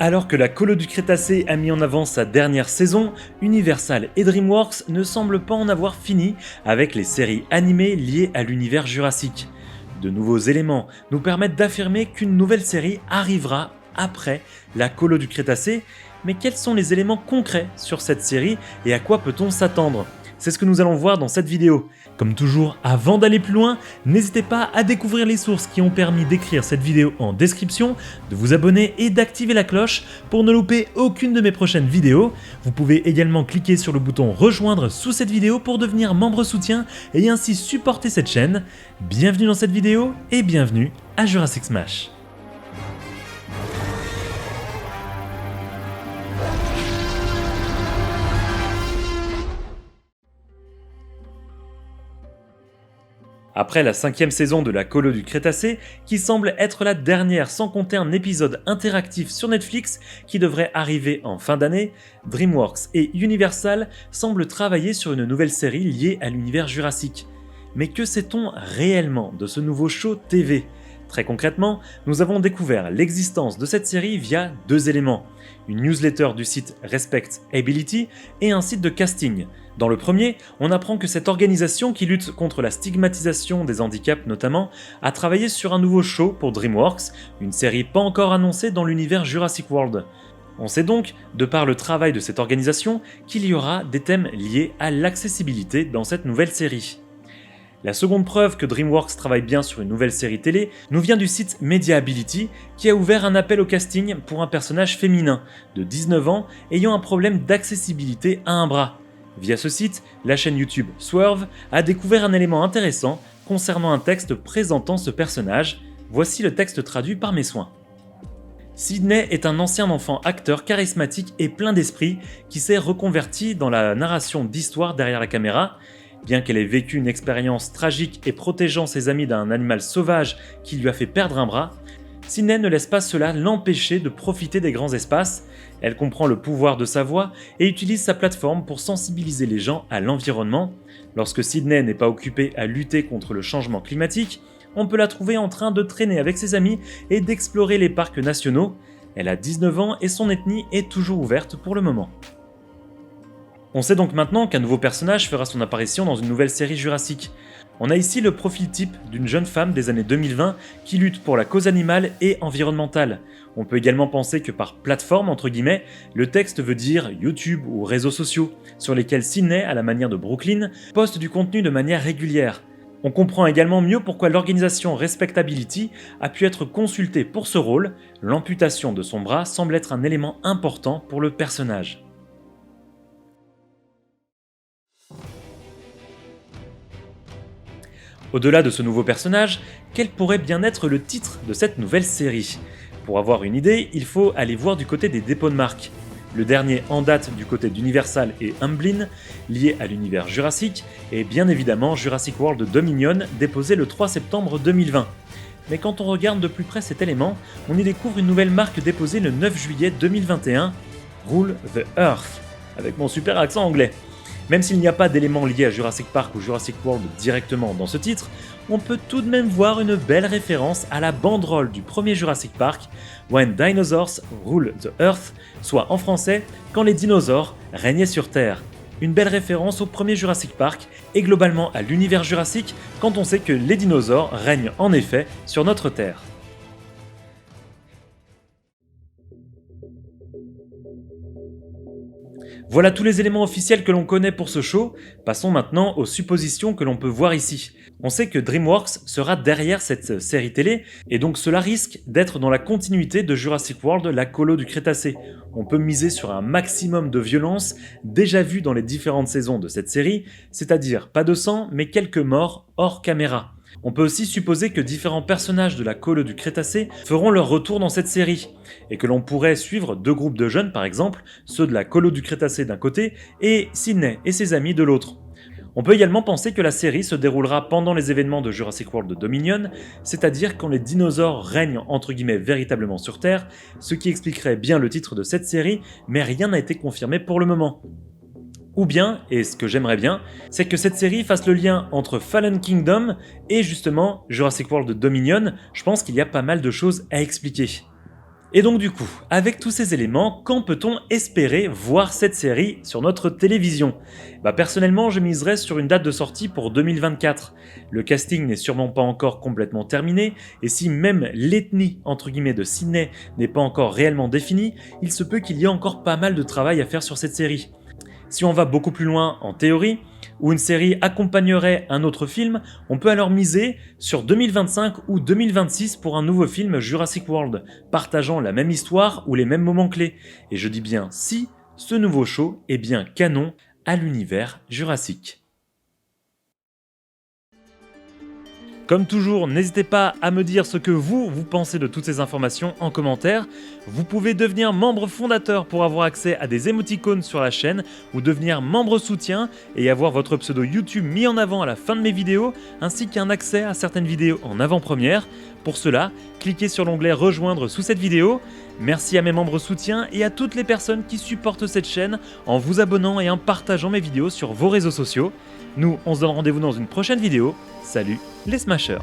Alors que la Colo du Crétacé a mis en avant sa dernière saison, Universal et DreamWorks ne semblent pas en avoir fini avec les séries animées liées à l'univers jurassique. De nouveaux éléments nous permettent d'affirmer qu'une nouvelle série arrivera après la Colo du Crétacé, mais quels sont les éléments concrets sur cette série et à quoi peut-on s'attendre? C'est ce que nous allons voir dans cette vidéo. Comme toujours, avant d'aller plus loin, n'hésitez pas à découvrir les sources qui ont permis d'écrire cette vidéo en description, de vous abonner et d'activer la cloche pour ne louper aucune de mes prochaines vidéos. Vous pouvez également cliquer sur le bouton rejoindre sous cette vidéo pour devenir membre soutien et ainsi supporter cette chaîne. Bienvenue dans cette vidéo et bienvenue à Jurassic Smash. Après la 5e saison de la Colo du Crétacé, qui semble être la dernière sans compter un épisode interactif sur Netflix qui devrait arriver en fin d'année, DreamWorks et Universal semblent travailler sur une nouvelle série liée à l'univers jurassique. Mais que sait-on réellement de ce nouveau show TV ? Très concrètement, nous avons découvert l'existence de cette série via deux éléments, une newsletter du site Respectability et un site de casting. Dans le premier, on apprend que cette organisation qui lutte contre la stigmatisation des handicaps notamment, a travaillé sur un nouveau show pour DreamWorks, une série pas encore annoncée dans l'univers Jurassic World. On sait donc, de par le travail de cette organisation, qu'il y aura des thèmes liés à l'accessibilité dans cette nouvelle série. La seconde preuve que DreamWorks travaille bien sur une nouvelle série télé nous vient du site Mediability qui a ouvert un appel au casting pour un personnage féminin de 19 ans ayant un problème d'accessibilité à un bras. Via ce site, la chaîne YouTube Swerve a découvert un élément intéressant concernant un texte présentant ce personnage. Voici le texte traduit par mes soins. Sydney est un ancien enfant acteur charismatique et plein d'esprit qui s'est reconverti dans la narration d'histoires derrière la caméra. Bien qu'elle ait vécu une expérience tragique et protégeant ses amis d'un animal sauvage qui lui a fait perdre un bras, Sydney ne laisse pas cela l'empêcher de profiter des grands espaces. Elle comprend le pouvoir de sa voix et utilise sa plateforme pour sensibiliser les gens à l'environnement. Lorsque Sydney n'est pas occupée à lutter contre le changement climatique, on peut la trouver en train de traîner avec ses amis et d'explorer les parcs nationaux. Elle a 19 ans et son ethnie est toujours ouverte pour le moment. On sait donc maintenant qu'un nouveau personnage fera son apparition dans une nouvelle série Jurassic. On a ici le profil type d'une jeune femme des années 2020 qui lutte pour la cause animale et environnementale. On peut également penser que par plateforme entre guillemets, le texte veut dire YouTube ou réseaux sociaux, sur lesquels Sydney, à la manière de Brooklyn, poste du contenu de manière régulière. On comprend également mieux pourquoi l'organisation Respectability a pu être consultée pour ce rôle. L'amputation de son bras semble être un élément important pour le personnage. Au-delà de ce nouveau personnage, quel pourrait bien être le titre de cette nouvelle série? Pour avoir une idée, il faut aller voir du côté des dépôts de marque. Le dernier en date du côté d'Universal et Amblin, lié à l'univers Jurassic, est bien évidemment Jurassic World Dominion, déposé le 3 septembre 2020. Mais quand on regarde de plus près cet élément, on y découvre une nouvelle marque déposée le 9 juillet 2021, Rule the Earth, avec mon super accent anglais. Même s'il n'y a pas d'éléments liés à Jurassic Park ou Jurassic World directement dans ce titre, on peut tout de même voir une belle référence à la banderole du premier Jurassic Park, When Dinosaurs Rule the Earth, soit en français, quand les dinosaures régnaient sur Terre. Une belle référence au premier Jurassic Park et globalement à l'univers jurassique quand on sait que les dinosaures règnent en effet sur notre Terre. Voilà tous les éléments officiels que l'on connaît pour ce show, passons maintenant aux suppositions que l'on peut voir ici. On sait que DreamWorks sera derrière cette série télé, et donc cela risque d'être dans la continuité de Jurassic World, la Colo du Crétacé. On peut miser sur un maximum de violence déjà vu dans les différentes saisons de cette série, c'est-à-dire pas de sang, mais quelques morts hors caméra. On peut aussi supposer que différents personnages de la Colo du Crétacé feront leur retour dans cette série, et que l'on pourrait suivre deux groupes de jeunes par exemple, ceux de la Colo du Crétacé d'un côté et Sydney et ses amis de l'autre. On peut également penser que la série se déroulera pendant les événements de Jurassic World Dominion, c'est-à-dire quand les dinosaures règnent entre guillemets véritablement sur Terre, ce qui expliquerait bien le titre de cette série, mais rien n'a été confirmé pour le moment. Ou bien, et ce que j'aimerais bien, c'est que cette série fasse le lien entre Fallen Kingdom et justement Jurassic World Dominion. Je pense qu'il y a pas mal de choses à expliquer. Et donc du coup, avec tous ces éléments, quand peut-on espérer voir cette série sur notre télévision? Personnellement, je miserais sur une date de sortie pour 2024. Le casting n'est sûrement pas encore complètement terminé, et si même l'ethnie entre guillemets de Sydney n'est pas encore réellement définie, il se peut qu'il y ait encore pas mal de travail à faire sur cette série. Si on va beaucoup plus loin en théorie, où une série accompagnerait un autre film, on peut alors miser sur 2025 ou 2026 pour un nouveau film Jurassic World, partageant la même histoire ou les mêmes moments clés. Et je dis bien si ce nouveau show est bien canon à l'univers Jurassic. Comme toujours, n'hésitez pas à me dire ce que vous pensez de toutes ces informations en commentaire. Vous pouvez devenir membre fondateur pour avoir accès à des émoticônes sur la chaîne ou devenir membre soutien et avoir votre pseudo YouTube mis en avant à la fin de mes vidéos ainsi qu'un accès à certaines vidéos en avant-première. Pour cela, cliquez sur l'onglet rejoindre sous cette vidéo. Merci à mes membres soutiens et à toutes les personnes qui supportent cette chaîne en vous abonnant et en partageant mes vidéos sur vos réseaux sociaux. Nous, on se donne rendez-vous dans une prochaine vidéo. Salut les Smashers!